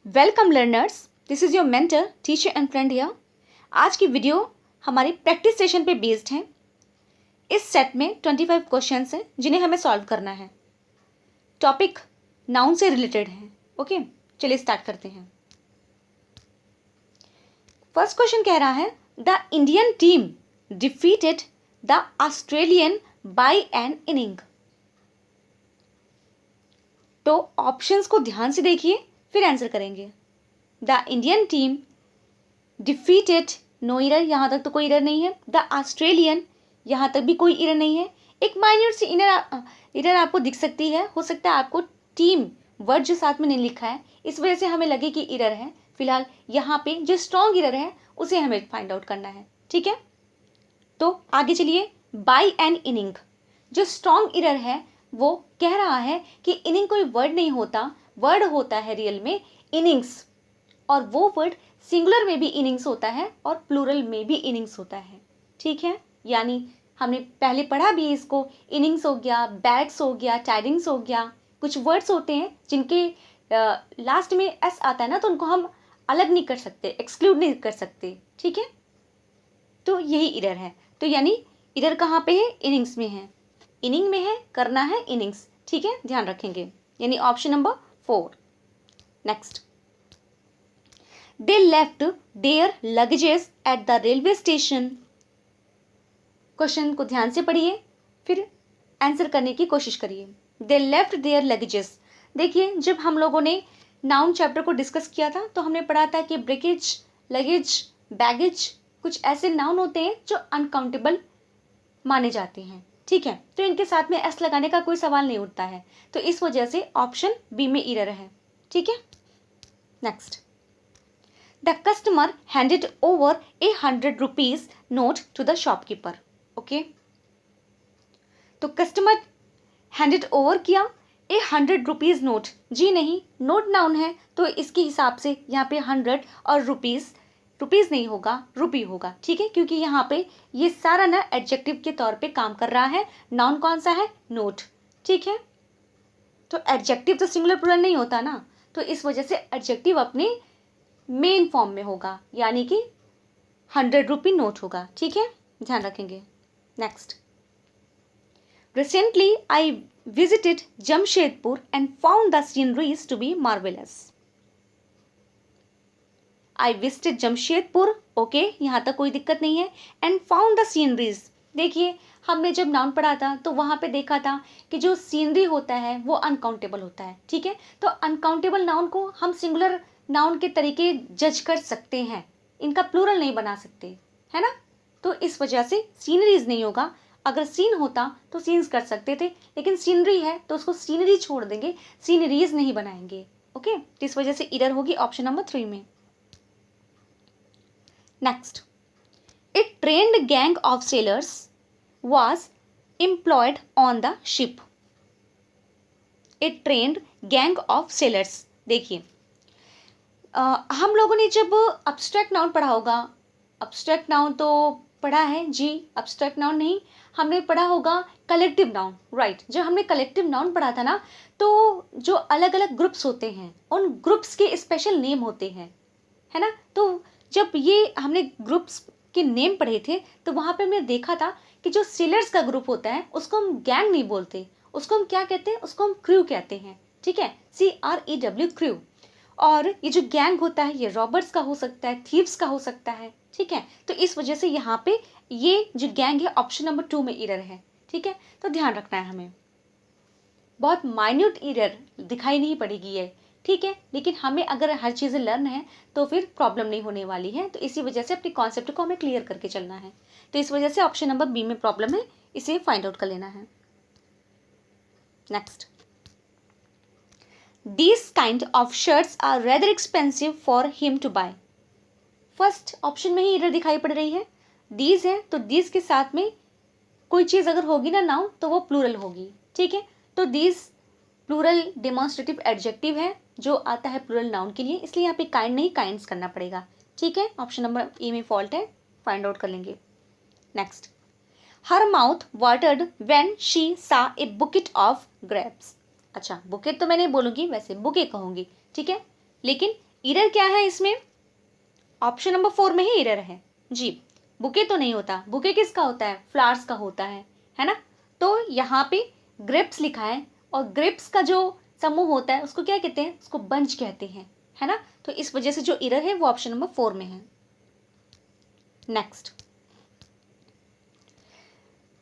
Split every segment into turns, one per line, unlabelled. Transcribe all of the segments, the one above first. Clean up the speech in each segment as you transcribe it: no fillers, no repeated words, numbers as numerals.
Welcome learners, this is your mentor, teacher and friend here. आज की video हमारी practice session पे based है। इस सेट में 25 क्वेश्चंस हैं जिन्हें हमें सॉल्व करना है। टॉपिक नाउन से रिलेटेड है। ओके, चलिए स्टार्ट करते हैं। फर्स्ट क्वेश्चन कह रहा है the Indian team defeated the Australian by an inning. तो ऑप्शंस को ध्यान से देखिए फिर आंसर करेंगे। The Indian team defeated, no error, यहां तक तो कोई इरर नहीं है। द ऑस्ट्रेलियन, यहां तक भी कोई इरर नहीं है। एक माइन्यूट सी इरर आपको दिख सकती है, हो सकता है आपको टीम वर्ड जो साथ में नहीं लिखा है इस वजह से हमें लगे कि इरर है। फिलहाल यहाँ पे जो स्ट्रॉन्ग इरर है उसे हमें फाइंड आउट करना है, ठीक है। तो आगे चलिए। बाय एन इनिंग, जो स्ट्रॉन्ग इरर है वो कह रहा है कि इनिंग कोई वर्ड नहीं होता, वर्ड होता है रियल में इनिंग्स, और वो वर्ड सिंगुलर में भी इनिंग्स होता है और प्लूरल में भी इनिंग्स होता है, ठीक है। यानी हमने पहले पढ़ा भी इसको, इनिंग्स हो गया, बैट्स हो गया, टाइडिंग्स हो गया। कुछ वर्ड्स होते हैं जिनके लास्ट में एस आता है ना, तो उनको हम अलग नहीं कर सकते, एक्सक्लूड नहीं कर सकते, ठीक है। तो यही इरर है। तो यानी इरर कहाँ पे है? इनिंग्स में है। इनिंग में है, करना है इनिंग्स, ठीक है, ध्यान रखेंगे। यानी option number 4। Next, they left their luggages at the railway station. Question को ध्यान से पढ़िए फिर आंसर करने की कोशिश करिए। They left their luggages. देखिए, जब हम लोगों ने नाउन चैप्टर को डिस्कस किया था तो हमने पढ़ा था कि ब्रेकेज, लगेज, बैगेज कुछ ऐसे नाउन होते हैं जो अनकाउंटेबल माने जाते हैं, ठीक है। तो इनके साथ में एस लगाने का कोई सवाल नहीं उठता है, तो इस वजह से ऑप्शन बी में इरर है, ठीक है। Next, the customer handed over a 100 rupees note to the shopkeeper. Okay, तो कस्टमर हैंडेड ओवर किया ए 100 रुपीज नोट, जी नहीं, नोट नाउन है तो इसके हिसाब से यहाँ पे 100 और रुपीज, रुपीज नहीं होगा, रुपी होगा, ठीक है, क्योंकि यहाँ पे ये सारा ना एडजेक्टिव के तौर पे काम कर रहा है। नाउन कौन सा है? नोट, ठीक है। तो एडजेक्टिव तो सिंगुलर प्लूरल नहीं होता ना, तो इस वजह से एडजेक्टिव अपने मेन फॉर्म में होगा, यानी कि 100 रुपी नोट होगा, ठीक है, ध्यान रखेंगे। Next, recently I visited Jamshedpur and found the sceneries to be marvelous. I visited Jamshedpur, okay, यहाँ तक कोई दिक्कत नहीं है। and found the sceneries, देखिए हमने जब नाउन पढ़ा था तो वहाँ पे देखा था कि जो सीनरी होता है वो अनकाउंटेबल होता है, ठीक है। तो अनकाउंटेबल नाउन को हम सिंगुलर नाउन के तरीके जज कर सकते हैं, इनका प्लूरल नहीं बना सकते, है ना। तो इस वजह से सीनरीज नहीं होगा। अगर सीन होता तो सीन्स कर सकते थे, लेकिन सीनरी है तो उसको सीनरी छोड़ देंगे, सीनरीज नहीं बनाएंगे, ओके। तो इस वजह से इरर होगी ऑप्शन नंबर 3 में। Next, a trained gang of sellers was employed on the ship. A trained gang of sailors, देखिए हम लोगों ने जब अब्स्ट्रैक्ट नाउन पढ़ा होगा, अब्स्ट्रैक्ट नाउन तो पढ़ा है जी, अब्स्ट्रैक्ट नाउन नहीं, हमने पढ़ा होगा कलेक्टिव नाउन, राइट। जब हमने कलेक्टिव नाउन पढ़ा था ना, तो जो अलग अलग ग्रुप्स होते हैं उन ग्रुप्स के स्पेशल नेम होते हैं, है ना। तो जब ये हमने ग्रुप्स के नेम पढ़े थे तो वहाँ पे हमने देखा था कि जो सेलर्स का ग्रुप होता है उसको हम गैंग नहीं बोलते, उसको हम क्या कहते हैं? उसको हम क्रू कहते हैं, ठीक है, CREW, क्रू। और ये जो गैंग होता है ये रॉबर्स का हो सकता है, थीव्स का हो सकता है, ठीक है। तो इस वजह से यहाँ पे ये जो गैंग है ऑप्शन नंबर 2 में इरर है, ठीक है। तो ध्यान रखना है हमें, बहुत माइन्यूट इरर दिखाई नहीं पड़ेगी ये, ठीक है, लेकिन हमें अगर हर चीज़ें लर्न है तो फिर प्रॉब्लम नहीं होने वाली है। तो इसी वजह से अपने कॉन्सेप्ट को हमें क्लियर करके चलना है। तो इस वजह से ऑप्शन नंबर बी में प्रॉब्लम है, इसे फाइंड आउट कर लेना है। Next, these kind of shirts are rather expensive for him to buy. First option में ही इरर दिखाई पड़ रही है, दीज है तो दीज के साथ में कोई चीज़ अगर होगी ना नाउन तो वो प्लूरल होगी, ठीक है। तो दीज प्लूरल डेमोन्स्ट्रेटिव एडजेक्टिव है जो आता है प्लूरल नाउन के लिए, इसलिए यहाँ पे काइंड नहीं काइंड्स करना पड़ेगा, ठीक है। ऑप्शन नंबर ए में फॉल्ट है, फाइंड आउट कर लेंगे। Next, her mouth watered when she सा ए बुकेट ऑफ ग्रेप्स। अच्छा, बुकेट तो मैं नहीं बोलूँगी, वैसे बुके कहूँगी, ठीक है, लेकिन इरर क्या है इसमें? ऑप्शन नंबर 4 में ही इरर है जी। बुके तो नहीं होता, बुके किसका होता है? फ्लावर्स का होता है ना। तो यहाँ पे ग्रेप्स लिखा है, और ग्रेप्स का जो समूह होता है उसको क्या कहते हैं? उसको बंच कहते हैं, है ना। तो इस वजह से जो इरर है वो ऑप्शन नंबर 4 में है। Next,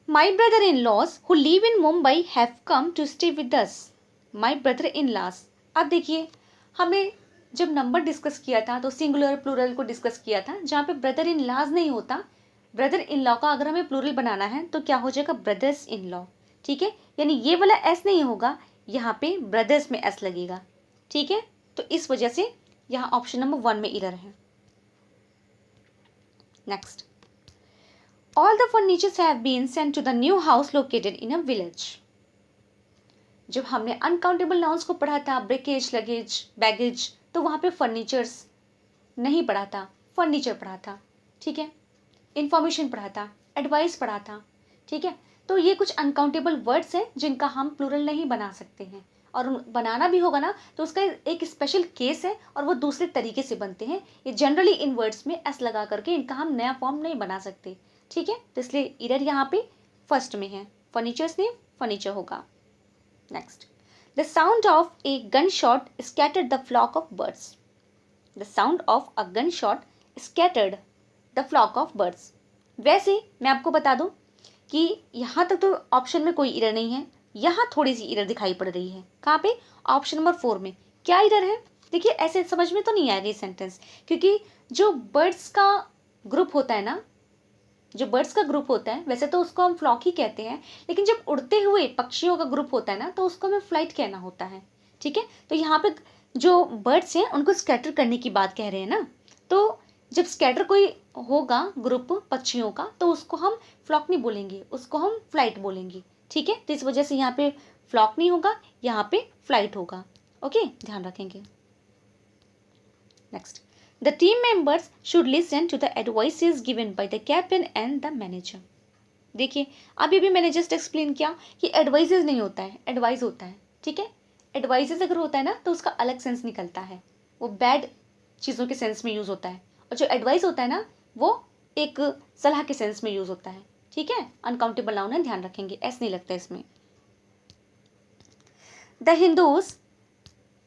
my brother in laws who live in Mumbai have come to stay with us. My brother in laws, अब देखिए हमें जब नंबर डिस्कस किया था तो सिंगुलर प्लूरल को डिस्कस किया था, जहाँ पे ब्रदर इन लॉज नहीं होता, ब्रदर इन लॉ का अगर हमें प्लूरल बनाना है तो क्या हो जाएगा? Brothers in law. ठीक है, यानी ये वाला एस नहीं होगा, यहाँ पे ब्रदर्स में एस लगेगा। ठीक है, तो इस वजह से यहाँ ऑप्शन नंबर 1 में इरर है। Next, all the furnitures have been sent to the new house located in a village. जब हमने अनकाउंटेबल नाउन्स को पढ़ा था, ब्रेकेज, लगेज, बैगेज, तो वहाँ पे फर्नीचर्स नहीं पढ़ा था, फर्नीचर पढ़ा था। ठीक है, इंफॉर्मेशन पढ़ा था, एडवाइस पढ़ा था। ठीक है, तो ये कुछ अनकाउंटेबल वर्ड्स हैं जिनका हम प्लूरल नहीं बना सकते हैं, और बनाना भी होगा ना तो उसका एक स्पेशल केस है और वो दूसरे तरीके से बनते हैं। ये जनरली इन वर्ड्स में एस लगा करके इनका हम नया फॉर्म नहीं बना सकते। ठीक है, तो इसलिए इरर यहाँ पे फर्स्ट में है, फर्नीचर्स ने फर्नीचर होगा। Next, the sound of a gun shot scattered the flock of birds. The sound of a gun shot scattered the flock of birds. वैसे मैं आपको बता दूं कि यहाँ तक तो ऑप्शन में कोई इरर नहीं है, यहाँ थोड़ी सी इरर दिखाई पड़ रही है। कहाँ पे? ऑप्शन नंबर 4 में। क्या इरर है? देखिए ऐसे समझ में तो नहीं आएगा ये सेंटेंस, क्योंकि जो बर्ड्स का ग्रुप होता है ना, जो बर्ड्स का ग्रुप होता है वैसे तो उसको हम फ्लॉक ही कहते हैं, लेकिन जब उड़ते हुए पक्षियों का ग्रुप होता है ना तो उसको हमें फ्लाइट कहना होता है। ठीक है, तो यहाँ पे जो बर्ड्स हैं उनको स्कैटर करने की बात कह रहे हैं ना, तो जब स्कैटर कोई होगा ग्रुप पक्षियों का तो उसको हम फ्लॉक नहीं बोलेंगे, उसको हम फ्लाइट बोलेंगे। ठीक है, तो इस वजह से यहाँ पे फ्लॉक नहीं होगा, यहाँ पे फ्लाइट होगा। ओके, ध्यान रखेंगे। Next, the team members should listen to the advices given by the captain and the manager. देखिए अभी भी मैंने जस्ट एक्सप्लेन किया कि एडवाइजेज नहीं होता है, एडवाइस होता है। ठीक है, एडवाइजेज अगर होता है ना तो उसका अलग सेंस निकलता है, वो बैड चीज़ों के सेंस में यूज़ होता है, और जो एडवाइस होता है ना वो एक सलाह के सेंस में यूज़ होता है। ठीक है, अनकाउंटेबल नाउन है, ध्यान रखेंगे, ऐसा नहीं लगता इसमें। The Hindus,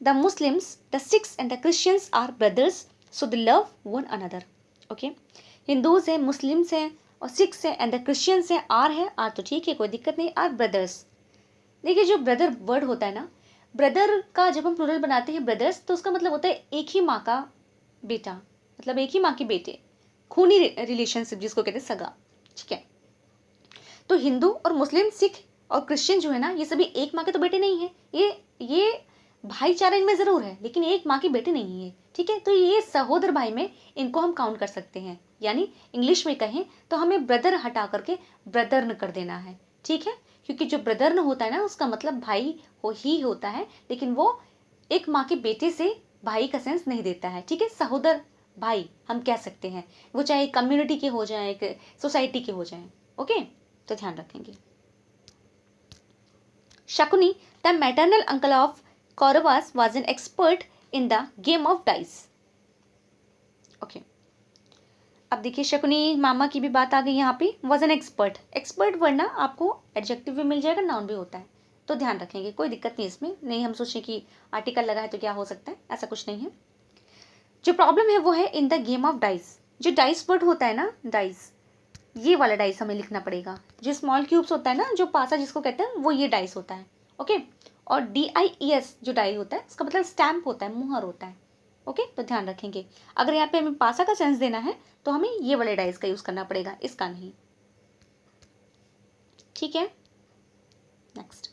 the Muslims, the Sikhs and the Christians are brothers, so they love one another. Okay, Hindus हैं, मुस्लिम्स हैं और सिख्स हैं, एंड द क्रिश्चियंस हैं। आर है, आर तो ठीक है, कोई दिक्कत नहीं, आर ब्रदर्स। देखिए जो ब्रदर वर्ड होता है ना, ब्रदर का जब हम प्लूरल बनाते हैं ब्रदर्स तो उसका मतलब होता है एक ही माँ का बेटा, मतलब एक ही माँ के बेटे, खूनी रिलेशनशिप जिसको कहते हैं सगा। ठीक है, तो हिंदू और मुस्लिम, सिख और क्रिश्चियन जो है ना, ये सभी एक माँ के तो बेटे नहीं है, ये भाईचारा इनमें जरूर है लेकिन एक माँ के बेटे नहीं है। ठीक है, तो ये सहोदर भाई में इनको हम काउंट कर सकते हैं, यानी इंग्लिश में कहें तो हमें ब्रदर हटा करके ब्रदर्न कर देना है। ठीक है, क्योंकि जो ब्रदर्न होता है ना उसका मतलब भाई ही होता है, लेकिन वो एक माँ के बेटे से भाई का सेंस नहीं देता है। ठीक है, सहोदर भाई हम कह सकते हैं, वो चाहे कम्युनिटी के हो जाए, एक सोसाइटी के हो जाए। ओके, तो ध्यान रखेंगे। Shakuni, the maternal uncle of Kauravas, was an expert in the game of dice. Okay, अब देखिए शकुनी मामा की भी बात आ गई यहाँ पे, was an expert. Expert word ना आपको एडजेक्टिव भी मिल जाएगा, नाउन भी होता है, तो ध्यान रखेंगे, कोई दिक्कत नहीं इसमें। नहीं हम सोचें कि आर्टिकल लगा है तो क्या हो सकता है, ऐसा कुछ नहीं है। जो प्रॉब्लम है वो है in the game of dice. जो डाइस वर्ड होता है ना, डाइस, ये वाला डाइस हमें लिखना पड़ेगा। जो स्मॉल क्यूब्स होता है ना, जो पासा जिसको कहते हैं, वो ये डाइस होता है। ओके, और DIES जो डाई होता है इसका मतलब स्टैम्प होता है, मुहर होता है। ओके, तो ध्यान रखेंगे, अगर यहाँ पे हमें पासा का सेंस देना है तो हमें ये वाले डाइस का यूज करना पड़ेगा, इसका नहीं। ठीक है, next,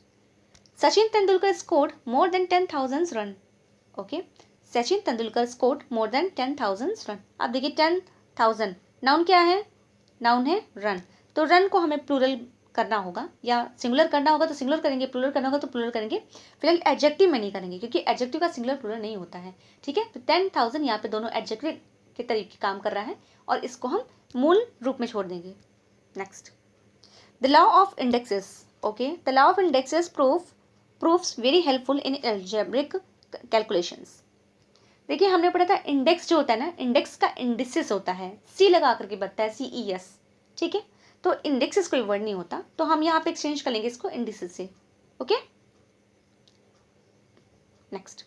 Sachin Tendulkar scored more than 10,000 run. Okay, Sachin Tendulkar scored more than 10,000 run. अब देखिए 10,000 नाउन क्या है? नाउन है रन, तो रन को हमें प्लूरल करना होगा, या सिंगुलर करना होगा तो सिंगुलर करेंगे, प्लूरल करना होगा तो प्लूरल करेंगे। फिलहाल एडजेक्टिव में नहीं करेंगे क्योंकि एडजेक्टिव का सिंगुलर प्लूरल नहीं होता है। ठीक है, तो 10,000 यहाँ पे दोनों एडजेक्टिव के तरीके काम कर रहा है और इसको हम मूल रूप में छोड़ देंगे। Next, the law of indexes. Okay, the law of indexes proves very helpful in algebraic calculations. देखिए हमने पढ़ा था इंडेक्स जो होता है ना, इंडेक्स का इंडिसेस होता है, सी लगा करके बनता है, CES, ठीक है। तो इंडेक्सेस कोई वर्ड नहीं होता, तो हम यहाँ पे एक्सचेंज कर लेंगे इसको इंडिसेस से। Okay, next,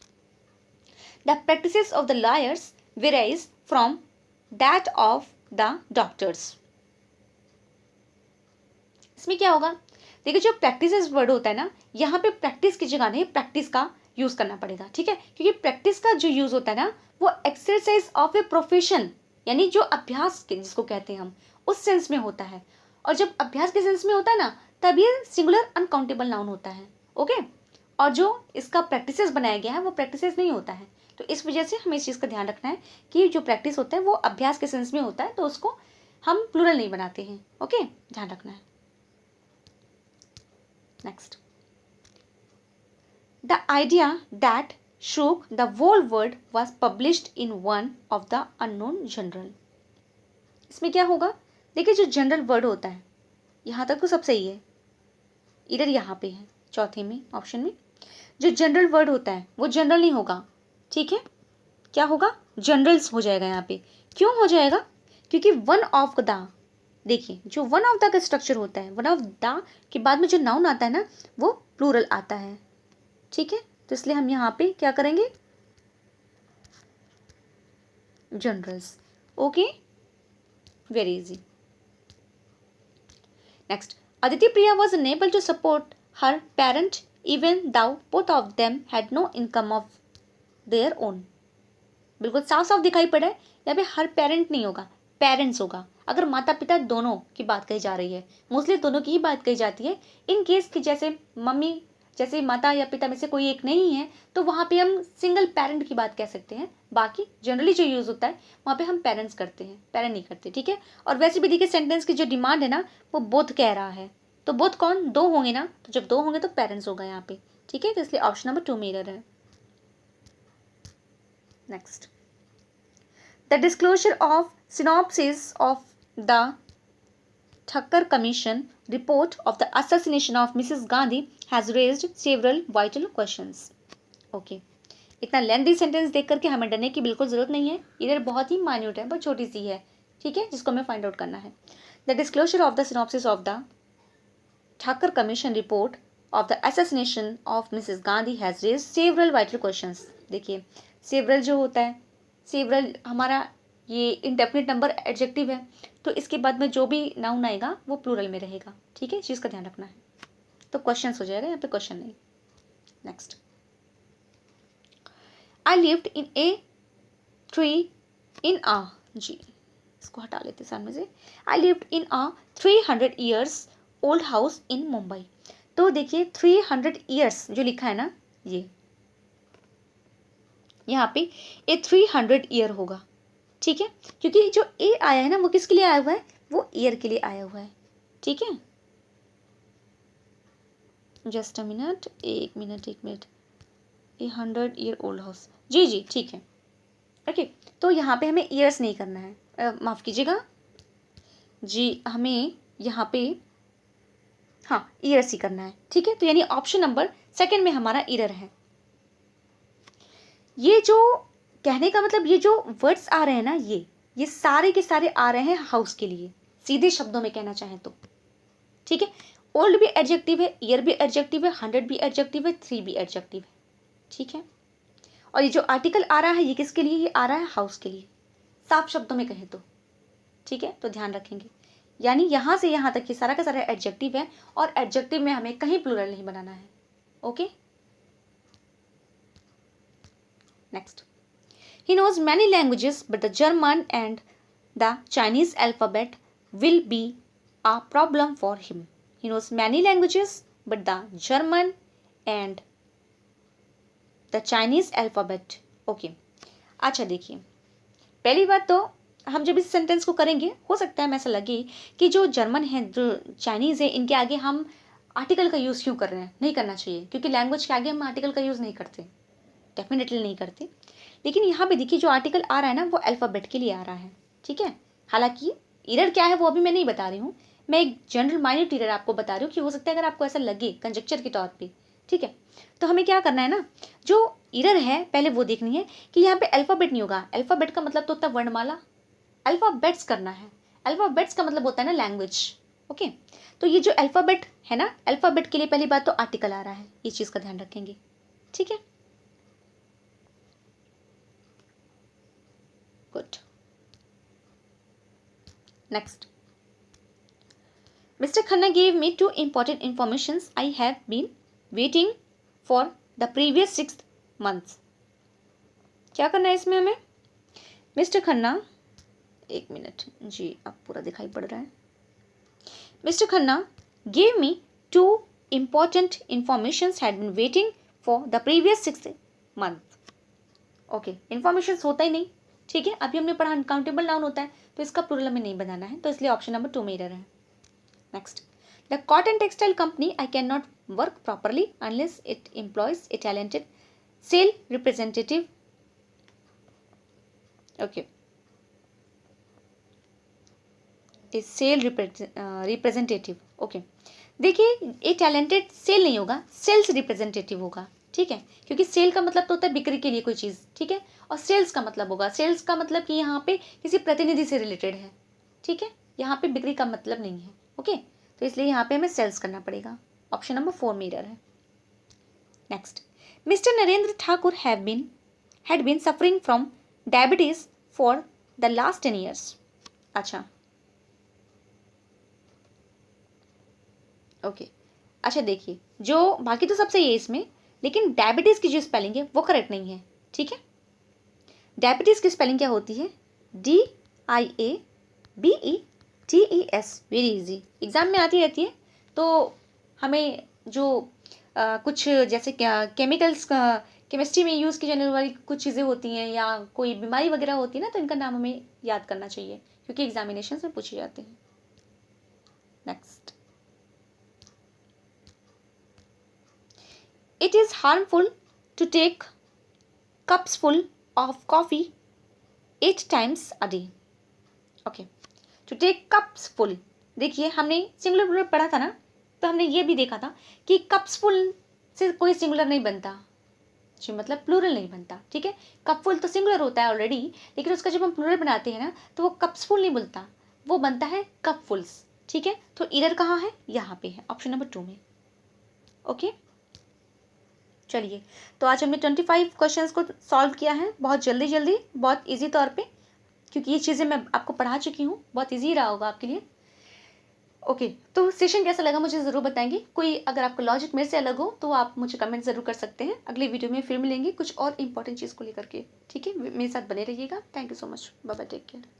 the practices of the lawyers varies from that of the doctors. इसमें क्या होगा, देखिए जो प्रैक्टिसेस वर्ड होता है ना, यहाँ पे प्रैक्टिस की जगह नहीं प्रैक्टिस का यूज करना पड़ेगा, ठीक है, क्योंकि प्रैक्टिस का जो यूज होता है ना वो एक्सरसाइज ऑफ ए प्रोफेशन, यानी जो अभ्यास के जिसको कहते हैं हम, उस सेंस में होता है। और जब अभ्यास के सेंस में होता है ना, तब ये सिंगुलर अनकाउंटेबल नाउन होता है। ओके, और जो इसका प्रैक्टिसेस बनाया गया है वो प्रैक्टिसेस नहीं होता है। तो इस वजह से हमें इस चीज़ का ध्यान रखना है कि जो प्रैक्टिस होता है वो अभ्यास के सेंस में होता है, तो उसको हम प्लूरल नहीं बनाते हैं। ओके, ध्यान रखना है। Next, the idea that shook the whole world was published in one of the unknown journal। इसमें क्या होगा, देखिए जो जनरल वर्ड होता है, यहाँ तक तो सब सही है, इधर यहाँ पे है चौथे में ऑप्शन में, जो जनरल वर्ड होता है वो जनरल नहीं होगा, ठीक है, क्या होगा, जनरल्स हो जाएगा यहाँ पे। क्यों हो जाएगा, क्योंकि वन ऑफ द, देखिए जो वन ऑफ द का स्ट्रक्चर होता है, वन ऑफ द के बाद में जो नाउन आता है ना वो प्लूरल आता है, ठीक है, तो इसलिए हम यहाँ पे क्या करेंगे, generals. Okay, very easy. Next, Aditi Priya was unable to support her parent even though both of them had no income of their own. बिल्कुल साफ साफ दिखाई पड़ा है, यहाँ पे हर पेरेंट नहीं होगा, पेरेंट्स होगा। अगर माता पिता दोनों की बात कही जा रही है, मोस्टली दोनों की ही बात कही जाती है। इन केस की जैसे मम्मी, जैसे माता या पिता में से कोई एक नहीं है, तो वहाँ पे हम सिंगल पेरेंट की बात कह सकते हैं। बाकी जनरली जो यूज़ होता है वहाँ पे हम पेरेंट्स करते हैं, पेरेंट नहीं करते, ठीक है। और वैसे भी देखिए सेंटेंस की जो डिमांड है ना वो बोथ कह रहा है, तो बोथ कौन, दो होंगे ना, तो जब दो होंगे तो पेरेंट्स होगा यहाँ पे, ठीक है, तो इसलिए ऑप्शन नंबर 2 में एरर है। Next, the disclosure of synopsis of the Thakkar Commission report of the assassination of Mrs. Gandhi has raised several vital questions। Okay, इतना लेंथी सेंटेंस देख करके हमें डरने की बिल्कुल ज़रूरत नहीं है, इधर बहुत ही माइन्यूट है, बहुत छोटी सी है, ठीक है, जिसको हमें फाइंड आउट करना है। The disclosure of the synopsis of the Thakkar commission report of the assassination of Mrs Gandhi has raise several vital questions. देखिए सेवरल जो होता है, सेवरल हमारा ये इंडेफिनिट नंबर एडजेक्टिव है, तो इसके बाद में जो भी नाउन आएगा वो प्लूरल में रहेगा, ठीक है, चीज़ का ध्यान रखना है। तो क्वेश्चन हो जाएगा यहाँ पे, क्वेश्चन नहीं। Next, I lived in a tree in ah, जी इसको हटा लेते सामने से, I lived in ah 300 years old house in Mumbai. तो देखिए 300 ईयर्स जो लिखा है ना, ये यहाँ पे ए 300 ईयर होगा, ठीक है, क्योंकि जो ए आया है ना वो किसके लिए आया हुआ है, वो ईयर के लिए आया हुआ है, ठीक है। जस्ट अ मिनट, एक मिनट, ए 100 ईयर ओल्ड हाउस, जी जी ठीक है, ओके। तो यहाँ पे हमें ईयर्स नहीं करना है, माफ़ कीजिएगा जी, हमें यहाँ पे हाँ ईयर्स ही करना है, ठीक है। तो यानी ऑप्शन नंबर सेकंड में हमारा ईयर है। ये जो कहने का मतलब, ये जो वर्ड्स आ रहे हैं ना, ये सारे के सारे आ रहे हैं हाउस के लिए, सीधे शब्दों में कहना चाहें तो, ठीक है। ओल्ड भी एडजेक्टिव है, ईयर भी एडजेक्टिव है, 100 भी एडजेक्टिव है, 3 भी एडजेक्टिव है, ठीक है। और ये जो आर्टिकल आ रहा है ये किसके लिए, ये आ रहा है हाउस के लिए, साफ शब्दों में कहें तो, ठीक है। तो ध्यान रखेंगे, यानी यहाँ से यहाँ तक ये सारा का सारा एडजेक्टिव है, और एडजेक्टिव में हमें कहीं प्लूरल नहीं बनाना है। Okay, next, he knows many languages but the German and the Chinese alphabet will be a problem for him। he knows many languages but the German and the Chinese alphabet। okay, अच्छा देखिए, पहली बात तो हम जब इस sentence को करेंगे हो सकता है हमें ऐसा लगे कि जो जर्मन है, जो चाइनीज़ है, इनके आगे हम आर्टिकल का यूज़ क्यों कर रहे हैं, नहीं करना चाहिए, क्योंकि लैंग्वेज के आगे हम आर्टिकल का यूज़ नहीं करते, डेफिनेटली नहीं करते। लेकिन यहाँ पे देखिए जो आर्टिकल आ रहा है ना वो अल्फ़ाबेट के लिए आ रहा है, ठीक है। हालांकि एरर क्या है वो अभी मैं नहीं बता रही हूँ, मैं एक जनरल माइन्यूट एरर आपको बता रही हूँ कि हो सकता है अगर आपको ऐसा लगे कंजक्चर के तौर पे, ठीक है, तो हमें क्या करना है ना, जो एरर है पहले वो देखनी है कि यहाँ पे अल्फ़ाबेट नहीं होगा। अल्फ़ाबेट का मतलब तो होता है वर्णमाला, अल्फ़ाबेट्स करना है। अल्फ़ाबेट्स का मतलब होता है ना लैंग्वेज। ओके, तो ये जो अल्फ़ाबेट है ना, अल्फ़ाबेट के लिए पहली बात तो आर्टिकल आ रहा है, ये चीज़ का ध्यान रखेंगे। ठीक है, good. Next, Mr. Khanna gave me 2 important informations I have been waiting for the previous 6 months. क्या करना है इसमें हमें? मिस्टर खन्ना, एक मिनट जी, अब पूरा दिखाई पड़ रहा है। Mister Khanna gave me 2 important informations had been waiting for the previous 6 months. Okay, information होता ही नहीं, ठीक है, अभी हमने पढ़ा अनकाउंटेबल नाउन होता है, तो इसका प्लूरल हमें नहीं बनाना है, तो इसलिए ऑप्शन नंबर 2 में एरर है। Next, the cotton textile company I can not work properly unless it employs a talented sale representative. Okay, a sale representative. Okay, देखिए ए टैलेंटेड सेल नहीं होगा, सेल्स रिप्रेजेंटेटिव होगा। ठीक है, क्योंकि सेल का मतलब तो होता है बिक्री के लिए कोई चीज़, ठीक है, और सेल्स का मतलब होगा, सेल्स का मतलब कि यहाँ पे किसी प्रतिनिधि से रिलेटेड है। ठीक है, यहाँ पे बिक्री का मतलब नहीं है। ओके, तो इसलिए यहाँ पे हमें सेल्स करना पड़ेगा। ऑप्शन नंबर 4 में एरर है। Next, mister Narendra Thakur had been suffering from diabetes for the last 10 years. अच्छा, ओके, अच्छा देखिए, जो बाकी तो सब सही है इसमें, लेकिन डायबिटीज़ की जो स्पेलिंग है वो करेक्ट नहीं है। ठीक है, डायबिटीज़ की स्पेलिंग क्या होती है? DIABETES। वेरी इजी, एग्जाम में आती रहती है, तो हमें जो कुछ जैसे क्या केमिकल्स का केमिस्ट्री में यूज़ की जाने वाली कुछ चीज़ें होती हैं या कोई बीमारी वगैरह होती है ना, तो इनका नाम हमें याद करना चाहिए, क्योंकि एग्जामिनेशन में पूछे जाते हैं। Next, it is harmful to take cups full of coffee 8 times a day. Okay, to take cups full, देखिए हमने सिंगुलर प्लूरल पढ़ा था ना, तो हमने ये भी देखा था कि कप्स फुल से कोई सिंगुलर नहीं बनता जी, मतलब प्लूरल नहीं बनता। ठीक है, कप फुल तो सिंगुलर होता है ऑलरेडी, लेकिन उसका जब हम प्लूरल बनाते हैं ना, तो वो कप्स फुल नहीं बोलता, वो बनता है कप फुल्स। ठीक है, तो एरर कहाँ है? यहाँ पे है, ऑप्शन नंबर 2 में। ओके, चलिए, तो आज हमने 25 क्वेश्चंस को सॉल्व किया है, बहुत जल्दी जल्दी, बहुत इजी तौर पे, क्योंकि ये चीज़ें मैं आपको पढ़ा चुकी हूँ, बहुत इजी रहा होगा आपके लिए। ओके, तो सेशन कैसा लगा मुझे ज़रूर बताएंगे। कोई अगर आपका लॉजिक मेरे से अलग हो तो आप मुझे कमेंट ज़रूर कर सकते हैं। अगली वीडियो में फिर मिलेंगे कुछ और इंपॉर्टेंट चीज़ को लेकर के। ठीक है, मेरे साथ बने रहिएगा। Thank you so much, bye bye, take care.